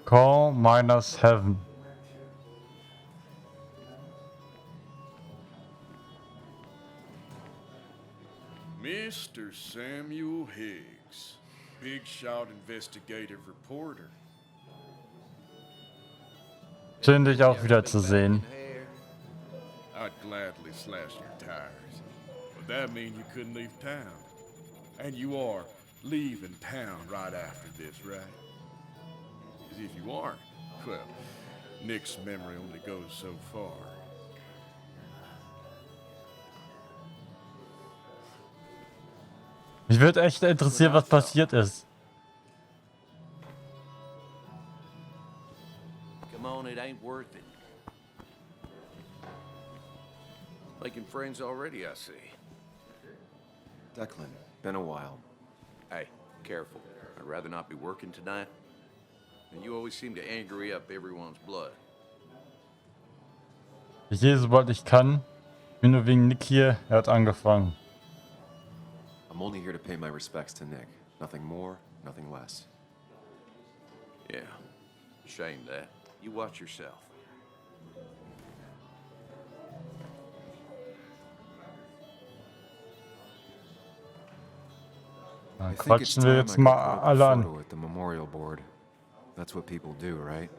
Call minus heaven. Mr. Samuel Higgs, big shot investigative reporter. Schön, dich auch wieder zu sehen. I'd gladly slash your tires, but that mean you couldn't leave town. And you are leaving town right after this, right? Because if you aren't, well, Nick's memory only goes so far. Mich würde echt interessieren, was passiert ist. Come on, it ain't worth it. Making friends already, I see. Declan, been a while. Hey, careful. I'd rather not be working tonight. And you always seem to angry up everyone's blood. Ich gehe, sobald ich kann. Ich bin nur wegen Nick hier. Er hat angefangen. I'm only here to pay my respects to Nick. Nothing more, nothing less. Yeah, shame that. You watch yourself. Dann quatschen wir jetzt mal alle an. At the memorial board. That's what people do, right?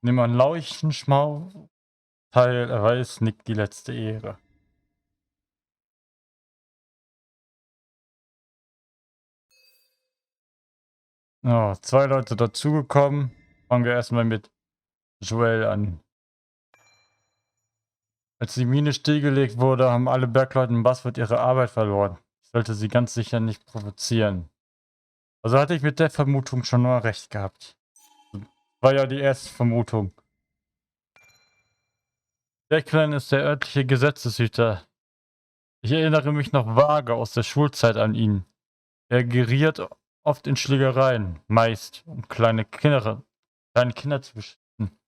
Nimm ein Lauchenschmau. Teil erweist Nick die letzte Ehre. Ja, 2 Leute dazugekommen. Fangen wir erstmal mit Joel an. Als die Mine stillgelegt wurde, haben alle Bergleute in Buzzford ihre Arbeit verloren. Ich sollte sie ganz sicher nicht provozieren. Also hatte ich mit der Vermutung schon mal recht gehabt. War ja die erste Vermutung. Declan ist der örtliche Gesetzeshüter. Ich erinnere mich noch vage aus der Schulzeit an ihn. Er geriert oft in Schlägereien, meist um kleine Kinder zu beschützen.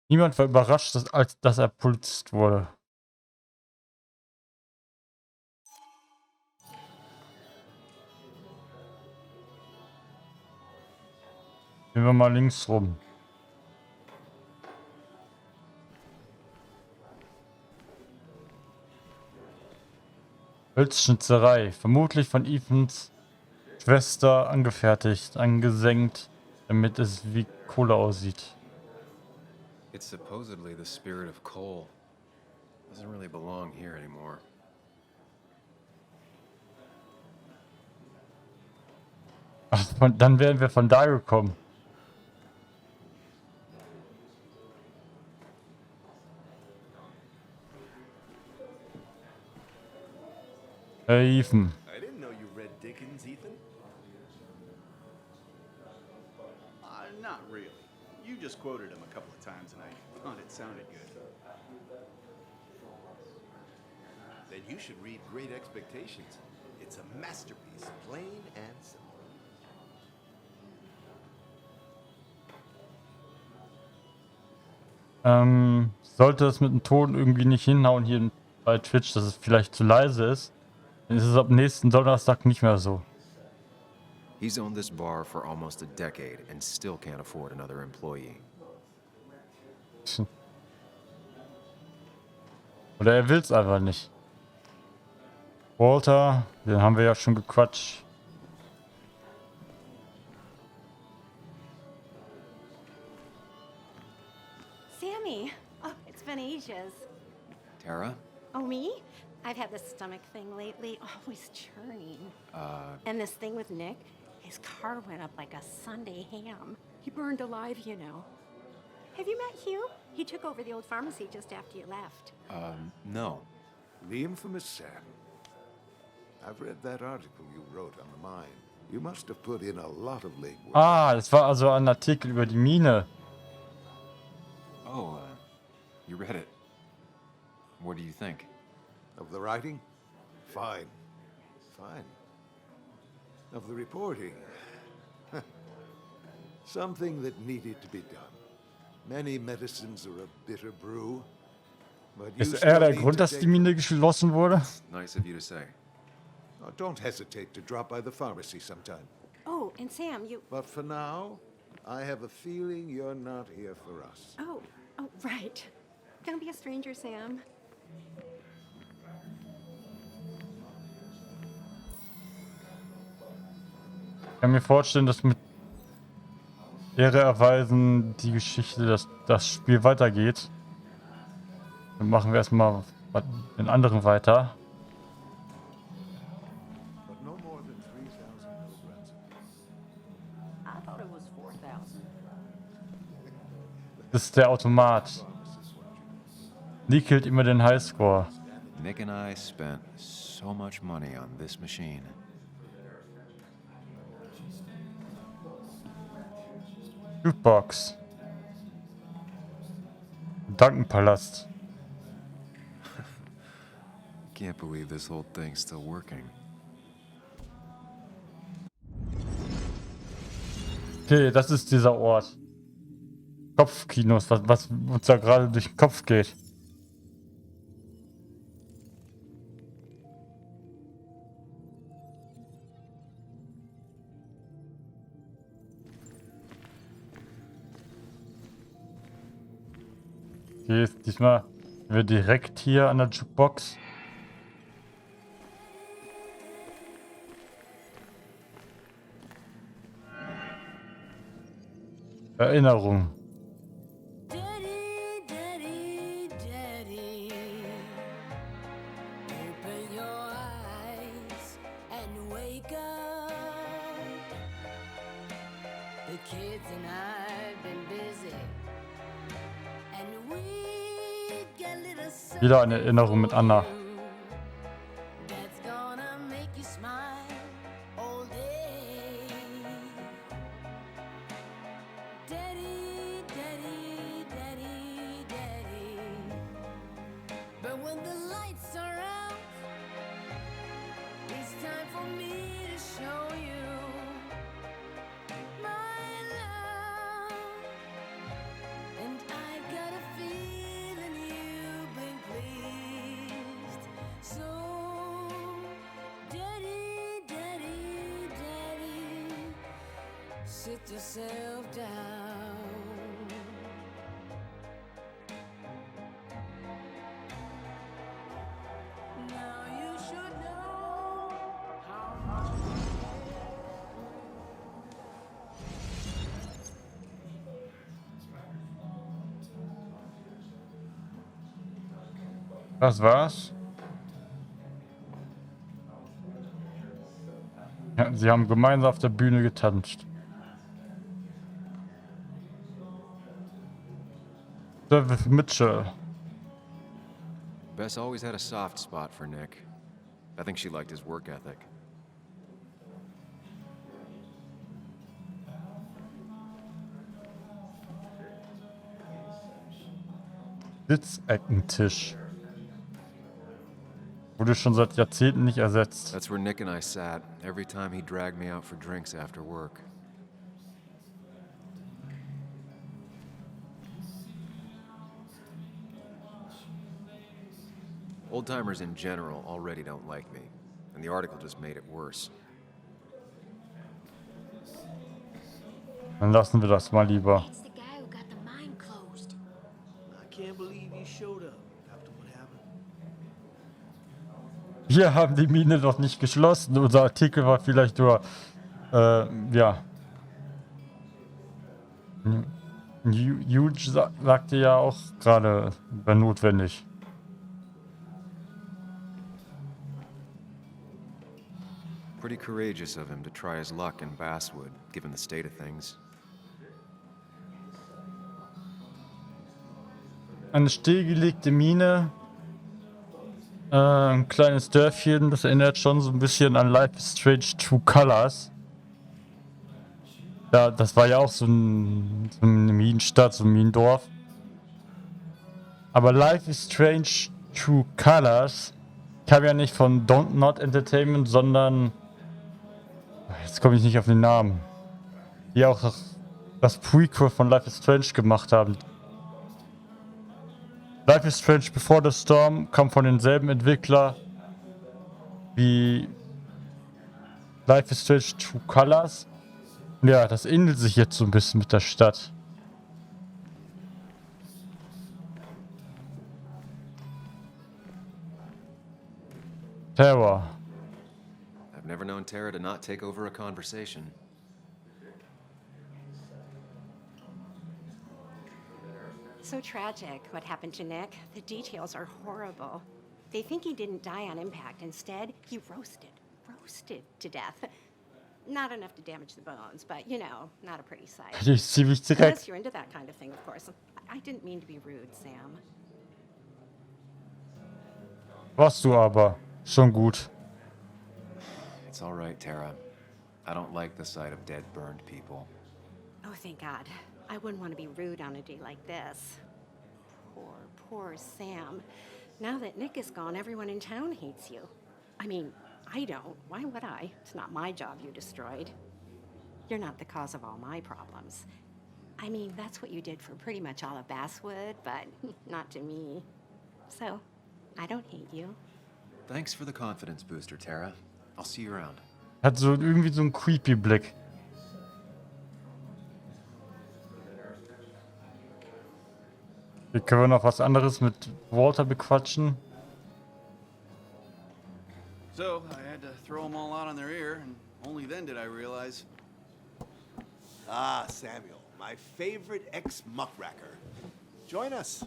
Niemand war überrascht, dass er Polizist wurde. Gehen wir mal links rum. Holzschnitzerei, vermutlich von Ethans Schwester angefertigt, angesenkt, damit es wie Kohle aussieht. It's supposedly the spirit of coal. Doesn't really belong here anymore. Ach, dann wären wir von da gekommen. Hey, Ethan. I didn't know you read Dickens, Ethan. Not really. You just quoted him a couple of times and I thought it sounded good. Then you should read Great Expectations. It's a masterpiece, plain and simple. Sollte es mit dem Ton irgendwie nicht hinhauen hier bei Twitch, dass es vielleicht zu leise ist, dann ist es ab nächsten Donnerstag nicht mehr so. He's owned this bar for almost a decade and still can't afford another employee. Oder er will's einfach nicht. Walter, den haben wir ja schon gequatscht. Sammy! Oh, it's been ages. Tara? Oh, me? I've had this stomach thing lately, always churning. And this thing with Nick, his car went up like a Sunday ham. He burned alive, you know. Have you met Hugh? He took over the old pharmacy just after you left. No. The infamous Sam. I've read that article you wrote on the mine. You must have put in a lot of legwork. Ah, das war also ein Artikel über die Mine. Oh, you read it. What do you think? Of the writing? Fine. Fine. Of the reporting? Something that needed to be done. Many medicines are a bitter brew. But you Ist er still der need Grund, to dass die take Mine geschlossen wurde? Nice of you to say. Oh, don't hesitate to drop by the pharmacy sometime. Oh, and Sam, you... But for now, I have a feeling you're not here for us. Oh, right. Don't be a stranger, Sam. Ich kann mir vorstellen, dass mit Ehre erweisen die Geschichte, das Spiel weitergeht. Dann machen wir erstmal den anderen weiter. But no more than 3,000 milligrams. I thought it was 4,000. Das ist der Automat. Die killt immer den Highscore. Nick and I spent so much money on this machine. Jukebox. Gedankenpalast. Can't believe this whole thing's still working. Okay, das ist dieser Ort. Kopfkinos, was uns da gerade durch den Kopf geht. Okay, diesmal sind wir direkt hier an der Jukebox. Erinnerung. Daddy, daddy, daddy, open your eyes and wake up. The kids and I've been busy, and we get little Wieder eine Erinnerung mit Anna. that's gonna make you smile all day. Daddy, daddy, daddy, daddy. But when the lights are out, it's time for me to show you my love. And I've got a feeling you've been pleased. So, daddy, daddy, daddy, sit yourself down. Now you should know how much Das war's. Ja, sie haben gemeinsam auf der Bühne getanzt. David Mitchell. Bess always had a soft spot for Nick. I think she liked his work ethic. Sitzeckentisch. Wurde schon seit Jahrzehnten nicht ersetzt. That's where Nick and I sat every time he dragged me out for drinks after work. Old-timers in general already don't like me, and the article just made it worse. Dann lassen wir das mal lieber. It's the guy who got the mine closed. I can't believe you showed up after what happened. Wir haben die Mine noch nicht geschlossen. Unser Artikel war vielleicht nur, ja. Huge sagte ja auch gerade, wäre notwendig. Pretty courageous of him to try his luck in Basswood, given the state of things. Eine stillgelegte Mine. Ein kleines Dörfchen, das erinnert schon so ein bisschen an Life is Strange True Colors. Ja, das war ja auch so eine Minenstadt, so ein Minendorf. Aber Life is Strange True Colors kam ja nicht von Dontnod Entertainment, sondern... Jetzt komme ich nicht auf den Namen. Die auch das Prequel von Life is Strange gemacht haben. Life is Strange Before the Storm kam von denselben Entwickler wie Life is Strange True Colors. Ja, das ähnelt sich jetzt so ein bisschen mit der Stadt. Terror. I've never known Tara to not take over a conversation. So tragic what happened to Nick. The details are horrible. They think he didn't die on impact. Instead, he roasted to death. Not enough to damage the bones, but you know, not a pretty sight. Die ist ziemlich Unless direkt. you're into that kind of thing, of course. I didn't mean to be rude, Sam. Warst du aber. Schon gut. It's all right, Tara. I don't like the sight of dead, burned people. Oh, thank God. I wouldn't want to be rude on a day like this. Poor Sam. Now that Nick is gone, everyone in town hates you. I mean, I don't. Why would I? It's not my job you destroyed. You're not the cause of all my problems. I mean, that's what you did for pretty much all of Basswood, but not to me. So, I don't hate you. Thanks for the confidence booster, Tara. I'll see you around. Hat so irgendwie so einen creepy Blick. Hier können wir noch was anderes mit Walter bequatschen. So, I had to throw them all out on their ear, and only then did I realize. Ah, Samuel, my favorite ex-muckracker. Join us.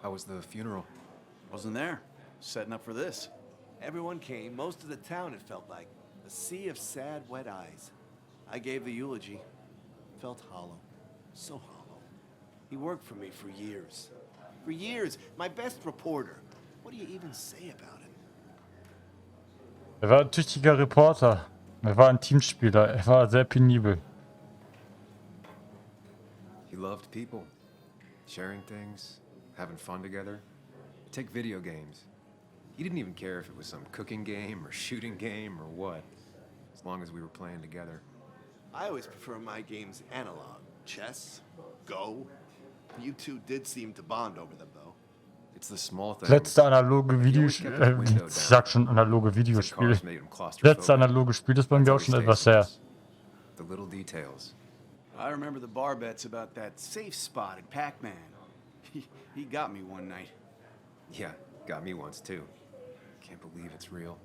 How was the funeral? Wasn't there. Setting up for this. Everyone came, most of the town, it felt like. A sea of sad, wet eyes. I gave the eulogy. Felt hollow. So hollow. He worked for me for years. For years. My best reporter. What do you even say about him? Er war ein tüchtiger Reporter. Er war ein Teamspieler. Er war sehr penibel. He loved people. Sharing things. Having fun together. Take video games. He didn't even care if it was some cooking game or shooting game or what. As long as we were playing together. I always prefer my games analog. Chess, Go. You two did seem to bond over them, though. It's the small things. Letzte analoge Videospiel. Ich sag schon analoge Videospiel. Letzte analoge Spiel ist bei mir auch schon etwas her. The little details. I remember the bar bets about that safe spot at Pac-Man. He got me one night. Yeah, got me once too. Can't believe it's real.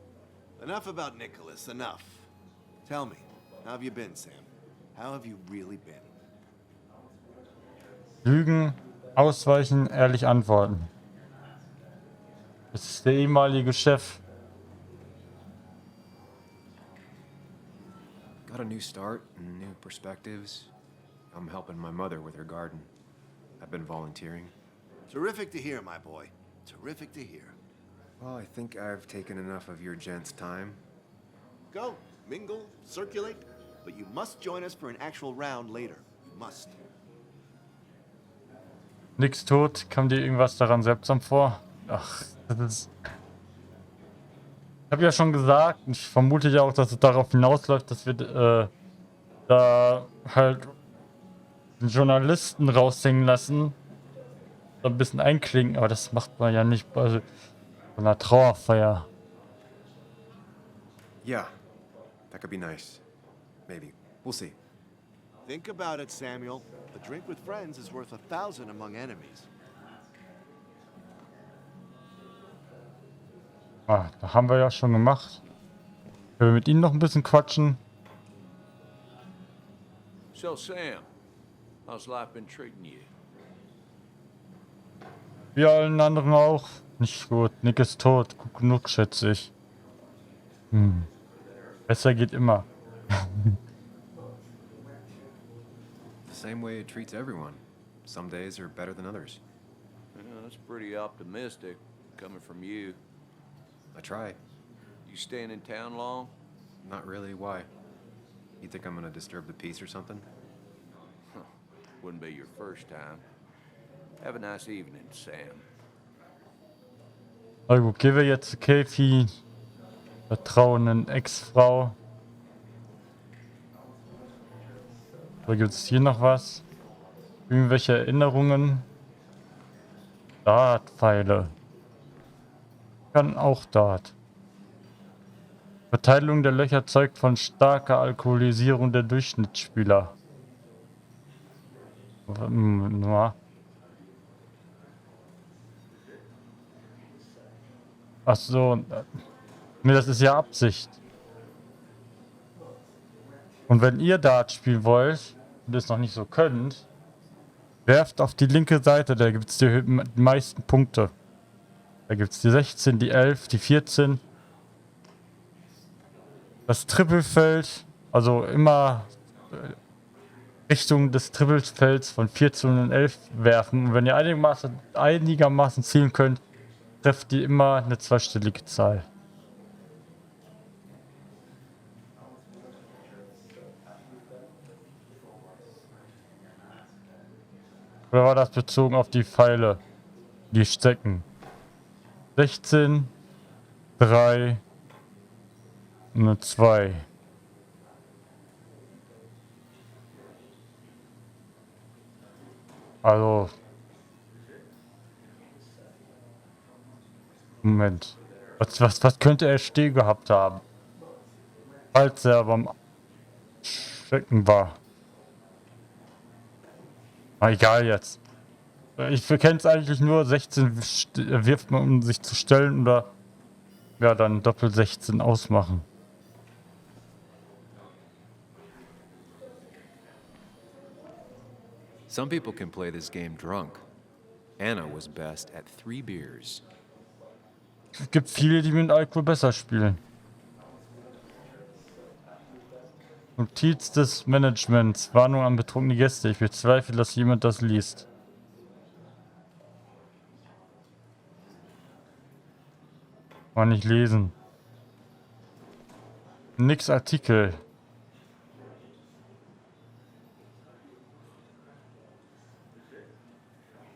Enough about Nicholas, enough. Tell me, how have you been, Sam? How have you really been? Lügen, ausweichen, ehrlich antworten. Das ist der ehemalige Chef. Got a new start and new perspectives. I'm helping my mother with her garden. I've been volunteering. Terrific to hear, my boy. Terrific to hear. Well, I think I've taken enough of your gents' time. Go, mingle, circulate, but you must join us for an actual round later. You must. Nix tot. Kam dir irgendwas daran seltsam vor? Ach, das ist... Ich habe ja schon gesagt, ich vermute ja auch, dass es darauf hinausläuft, dass wir da halt den Journalisten raushängen lassen. So ein bisschen einklinken, aber das macht man ja nicht bei so einer Trauerfeier. Yeah, that could be nice. Maybe. We'll see. Think about it, Samuel. A drink with friends is worth 1,000 among enemies. Ah, da haben wir ja schon gemacht. Können wir mit ihnen noch ein bisschen quatschen? So, Sam, how's life been treating you? Wie allen anderen auch. Nicht gut. Nick ist tot. Gut genug, schätze ich. Besser geht immer. The same way it treats everyone. Some days are better than others. Yeah, that's pretty optimistic, coming from you. I try. You staying in town long? Not really. Why? You think I'm gonna disturb the peace or something? Wouldn't be your first time. Have a nice evening, Sam. Na gut, gehen wir jetzt zu Kathy, vertrauenden Ex-Frau. Oder gibt es hier noch was? Irgendwelche Erinnerungen? Dartpfeile. Kann auch Dart. Verteilung der Löcher zeugt von starker Alkoholisierung der Durchschnittsspieler. Ach so, nee, das ist ja Absicht. Und wenn ihr Dart spielen wollt und es noch nicht so könnt, werft auf die linke Seite, da gibt es die meisten Punkte. Da gibt es die 16, die 11, die 14. Das Trippelfeld, also immer Richtung des Trippelfelds von 14 und 11 werfen. Und wenn ihr einigermaßen zielen könnt, trefft ihr immer eine zweistellige Zahl. Oder war das bezogen auf die Pfeile, die stecken? 16, 3, eine 2. Also. Moment. Was könnte er stehen gehabt haben? Falls er beim Stecken war. Na, egal jetzt. Ich kenne es eigentlich nur, 16 wirft man, um sich zu stellen, oder ja, dann doppelt 16 ausmachen. Some people can play this game drunk. Anna was best at 3 beers. Es gibt viele, die mit Alkohol besser spielen. Notiz des Managements. Warnung an betrunkene Gäste. Ich bezweifle, dass jemand das liest. Kann nicht lesen. Nix Artikel.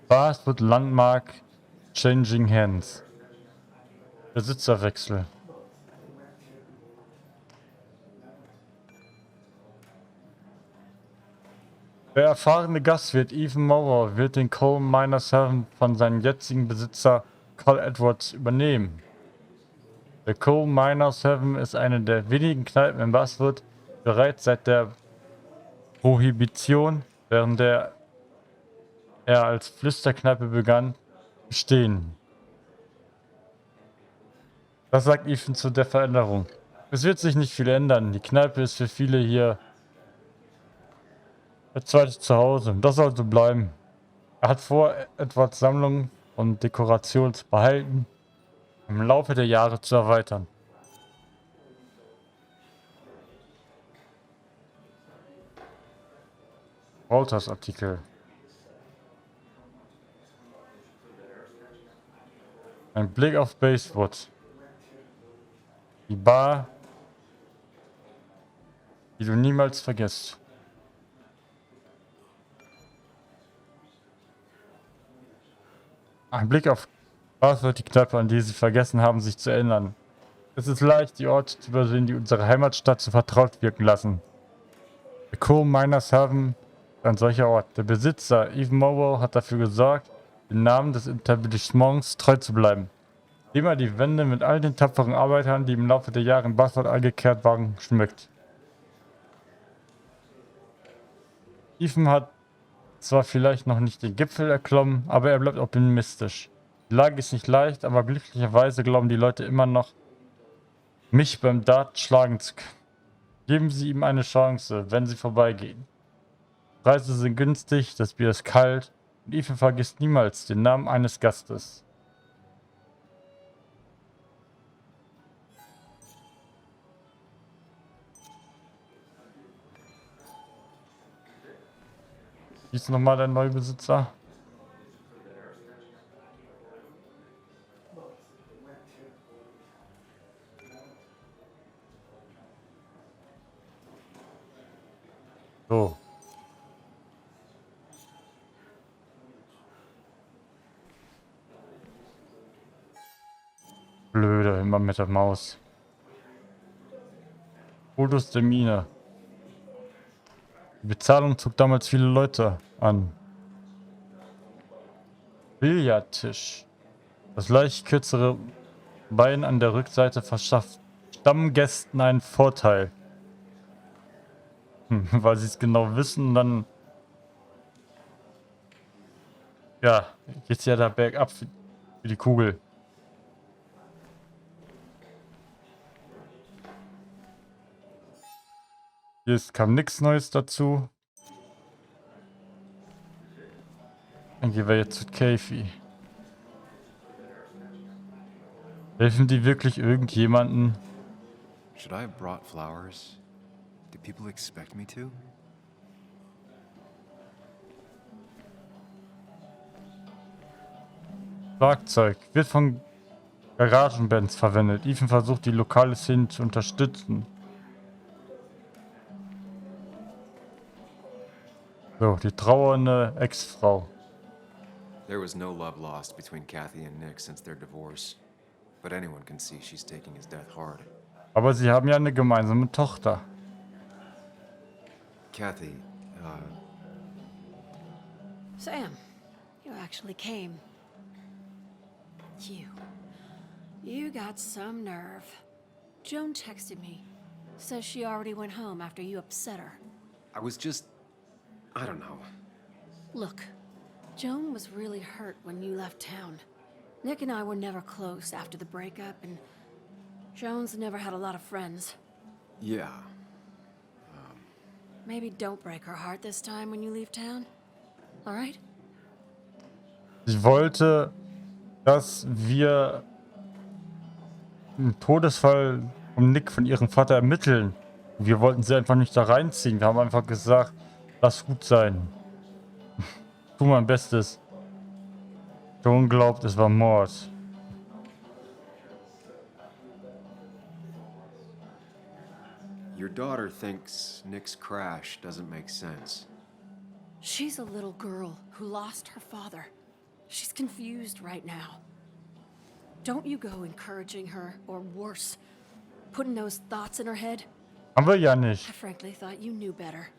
Fastfood Landmark Changing Hands. Besitzerwechsel. Der erfahrene Gastwirt Ethan Maurer wird den Coal Miners Heaven von seinem jetzigen Besitzer Carl Edwards übernehmen. Der Coal Miners Heaven ist eine der wenigen Kneipen in Basswood, die bereits seit der Prohibition, während er als Flüsterkneipe begann, bestehen. Das sagt Ethan zu der Veränderung. Es wird sich nicht viel ändern. Die Kneipe ist für viele hier das zweite Zuhause. Das sollte bleiben. Er hat vor, Edwards Sammlung und Dekoration zu behalten, im Laufe der Jahre zu erweitern. Walters Artikel. Ein Blick auf Basewood. Die Bar, die du niemals vergisst. Ein Blick auf Basewood, die Kneipe, an die sie vergessen haben, sich zu erinnern. Es ist leicht, die Orte zu übersehen, die unsere Heimatstadt so vertraut wirken lassen. Der Coal Miners Heaven ist ein solcher Ort. Der Besitzer, Ethan Morrow, hat dafür gesorgt, den Namen des Etablissements treu zu bleiben, indem er die Wände mit all den tapferen Arbeitern, die im Laufe der Jahre in Basswood eingekehrt waren, schmückt. Ethan hat zwar vielleicht noch nicht den Gipfel erklommen, aber er bleibt optimistisch. Die Lage ist nicht leicht, aber glücklicherweise glauben die Leute immer noch, mich beim Dart schlagen zu können. Geben Sie ihm eine Chance, wenn Sie vorbeigehen. Preise sind günstig, das Bier ist kalt und Ethan vergisst niemals den Namen eines Gastes. Wie ist nochmal der Neubesitzer? So. Blöde, immer mit der Maus. Fotos der Mine. Die Bezahlung zog damals viele Leute an. Billardtisch. Das leicht kürzere Bein an der Rückseite verschafft Stammgästen einen Vorteil. Weil sie es genau wissen, dann ja, geht's ja da bergab für die Kugel. Kam nichts Neues dazu. Dann gehen wir jetzt zu Kathy. Helfen die wirklich irgendjemanden? Should I have brought flowers? Do people expect me to? Schlagzeug wird von Garagenbands verwendet. Ethan versucht, die lokale Szene zu unterstützen. So, die trauernde Ex-Frau. There was no love lost between Kathy and Nick since their divorce. But anyone can see she's taking his death hard. Aber sie haben ja eine gemeinsame Tochter. Kathy, Sam, you actually came. You got some nerve. Joan texted me. Says she already went home after you upset her. I was just... I don't know. Look, Joan was really hurt when you left town. Nick and I were never close after the breakup, and Joan's never had a lot of friends. Yeah. Maybe don't break her heart this time when you leave town. All right? Sie wollte, dass wir den Todesfall von Nick von ihrem Vater ermitteln. Wir wollten sie einfach nicht da reinziehen. Wir haben einfach gesagt, lass gut sein. Tu mein Bestes. Joan glaubt, es war Mord. Your daughter thinks Nick's crash doesn't make sense. She's a little girl who lost her father. She's confused right now. Don't you go encouraging her, or worse, putting those thoughts in her head. Haben wir ja nicht. I frankly thought you knew better.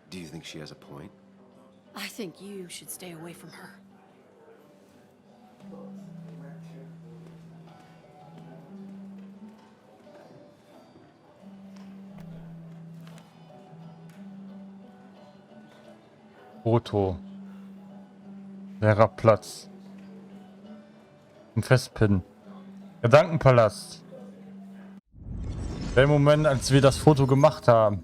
Do you think she has a point? I think you should stay away from her. Foto. Leerer Platz. Ein Festpin. Gedankenpalast. Der Moment, als wir das Foto gemacht haben.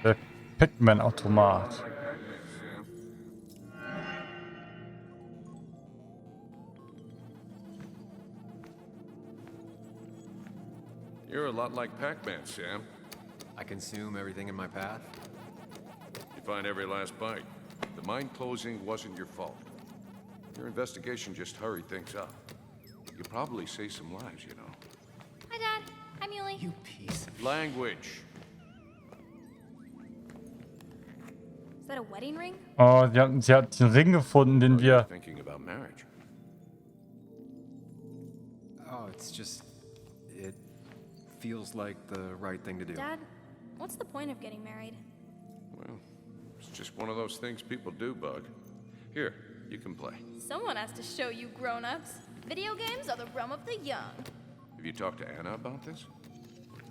Der Pac-Man-Automat. You're a lot like Pac-Man, Sam. I consume everything in my path? You find every last bite. The mine closing wasn't your fault. Your investigation just hurried things up. You probably saved some lives, you know. Hi, Dad. Hi, Muley. You piece of... Language. Is that a wedding ring? Oh, sie hat den Ring gefunden, den wir... Thinking about marriage. Oh, it's just... It feels like the right thing to do. Dad, what's the point of getting married? Well, it's just one of those things people do, Bug. Here, you can play. Someone has to show you grown-ups. Video games are the realm of the young. Have you talked to Anna about this?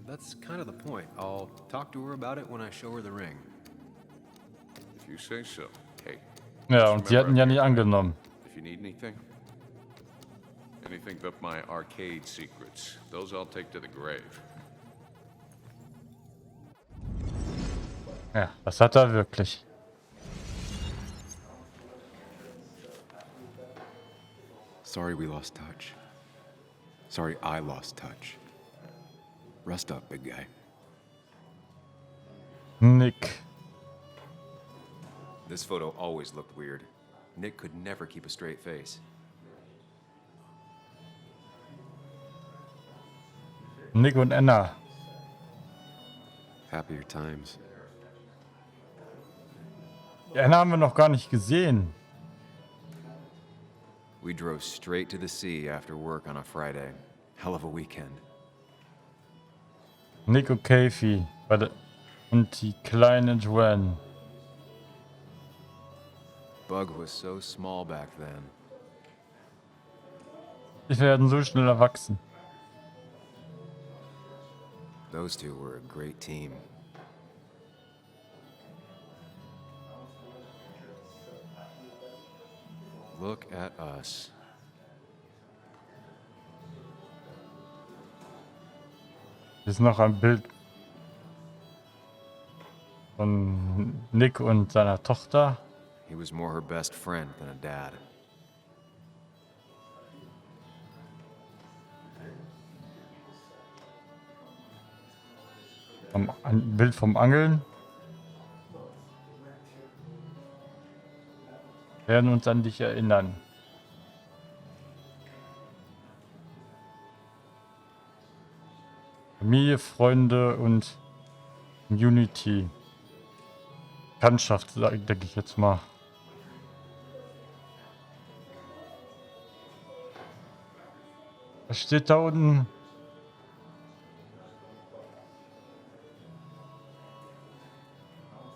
That's kind of the point. I'll talk to her about it when I show her the ring. If you say so. Hey. Ja, just und sie hatten ja nicht angenommen. If you need anything but my arcade secrets, those I'll take to the grave. Ja, das hat er wirklich. Sorry we lost touch. Sorry I lost touch. Rest up, big guy. Nick. This photo always looked weird. Nick could never keep a straight face. Nick und Anna. Happier times. Die Anna haben wir noch gar nicht gesehen. We drove straight to the sea after work on a Friday. Hell of a weekend. Nick und Kathy und die kleine Joanne. Bug was so small back then. Die werden so schnell erwachsen. Those two were a great team. Look at us. Hier ist noch ein Bild von Nick und seiner Tochter. He was more her best friend than a dad. Ein Bild vom Angeln. Wir werden uns an dich erinnern. Familie, Freunde und Community. Bekanntschaft, denke ich jetzt mal. Was steht da unten?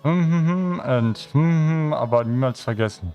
Und aber niemals vergessen.